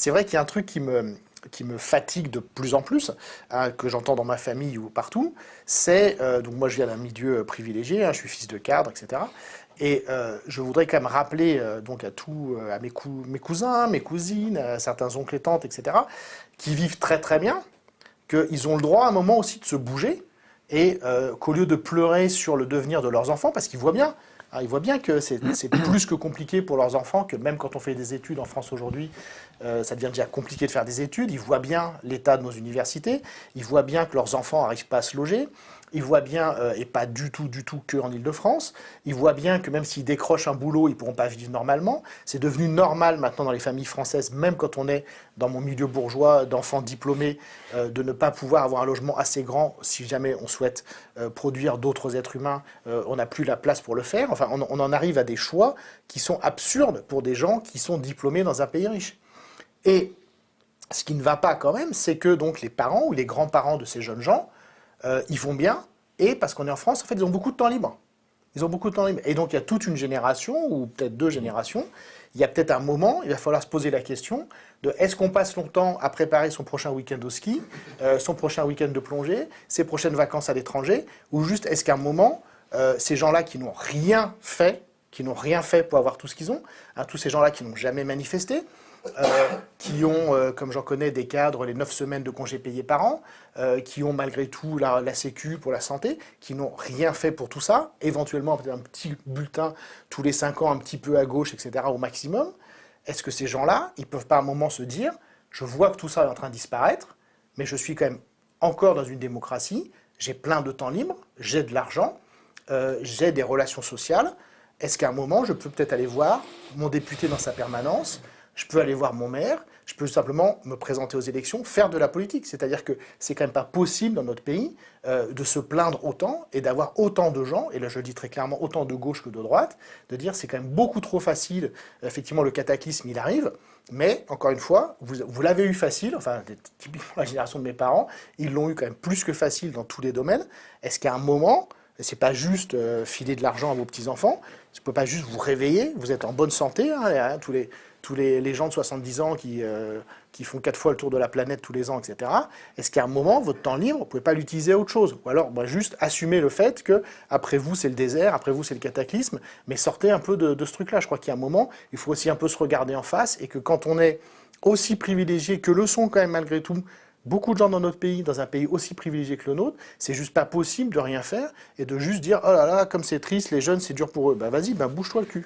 c'est vrai qu'il y a un truc qui me fatigue de plus en plus, hein, que j'entends dans ma famille ou partout, c'est, donc moi je viens d'un milieu privilégié, hein, je suis fils de cadre, etc. Et je voudrais quand même rappeler donc à mes cousins, mes cousines, à certains oncles et tantes, etc., qui vivent très très bien, qu'ils ont le droit à un moment aussi de se bouger, et qu'au lieu de pleurer sur le devenir de leurs enfants, parce qu'ils voient bien, hein, ils voient bien que c'est plus que compliqué pour leurs enfants, que même quand on fait des études en France aujourd'hui, ça devient déjà compliqué de faire des études. Ils voient bien l'état de nos universités, ils voient bien que leurs enfants n'arrivent pas à se loger, ils voient bien, et pas du tout que en Ile-de-France, ils voient bien que même s'ils décrochent un boulot, ils ne pourront pas vivre normalement. C'est devenu normal maintenant dans les familles françaises, même quand on est dans mon milieu bourgeois, d'enfants diplômés, de ne pas pouvoir avoir un logement assez grand si jamais on souhaite produire d'autres êtres humains, on n'a plus la place pour le faire. Enfin, on en arrive à des choix qui sont absurdes pour des gens qui sont diplômés dans un pays riche. Et ce qui ne va pas quand même, c'est que donc les parents ou les grands-parents de ces jeunes gens, ils vont bien, et parce qu'on est en France, en fait, ils ont beaucoup de temps libre. Ils ont beaucoup de temps libre. Et donc il y a toute une génération, ou peut-être deux générations, il y a peut-être un moment, il va falloir se poser la question de est-ce qu'on passe longtemps à préparer son prochain week-end au ski, son prochain week-end de plongée, ses prochaines vacances à l'étranger, ou juste est-ce qu'à un moment, ces gens-là qui n'ont rien fait pour avoir tout ce qu'ils ont, hein, tous ces gens-là qui n'ont jamais manifesté, qui ont, comme j'en connais, des cadres, les 9 semaines de congés payés par an, qui ont malgré tout la Sécu pour la santé, qui n'ont rien fait pour tout ça, éventuellement peut-être un petit bulletin tous les 5 ans, un petit peu à gauche, etc. au maximum. Est-ce que ces gens-là, ils ne peuvent pas à un moment se dire, je vois que tout ça est en train de disparaître, mais je suis quand même encore dans une démocratie, j'ai plein de temps libre, j'ai de l'argent, j'ai des relations sociales, est-ce qu'à un moment, je peux peut-être aller voir mon député dans sa permanence, je peux aller voir mon maire, je peux simplement me présenter aux élections, faire de la politique. C'est-à-dire que c'est quand même pas possible dans notre pays de se plaindre autant et d'avoir autant de gens, et là je le dis très clairement, autant de gauche que de droite, de dire c'est quand même beaucoup trop facile, effectivement le cataclysme il arrive, mais encore une fois, vous l'avez eu facile, enfin typiquement la génération de mes parents, ils l'ont eu quand même plus que facile dans tous les domaines. Est-ce qu'à un moment, c'est pas juste filer de l'argent à vos petits-enfants, vous ne pouvez pas juste vous réveiller, vous êtes en bonne santé, hein, tous les gens de 70 ans qui font 4 fois le tour de la planète tous les ans, etc. Est-ce qu'à un moment, votre temps libre, vous ne pouvez pas l'utiliser à autre chose? Ou alors, juste assumer le fait que après vous, c'est le désert, après vous, c'est le cataclysme, mais sortez un peu de ce truc-là. Je crois qu'il y a un moment, il faut aussi un peu se regarder en face, et que quand on est aussi privilégié que le sont quand même malgré tout beaucoup de gens dans notre pays, dans un pays aussi privilégié que le nôtre, c'est juste pas possible de rien faire et de juste dire « Oh là là, comme c'est triste, les jeunes, c'est dur pour eux. » Bah vas-y, bah bouge-toi le cul.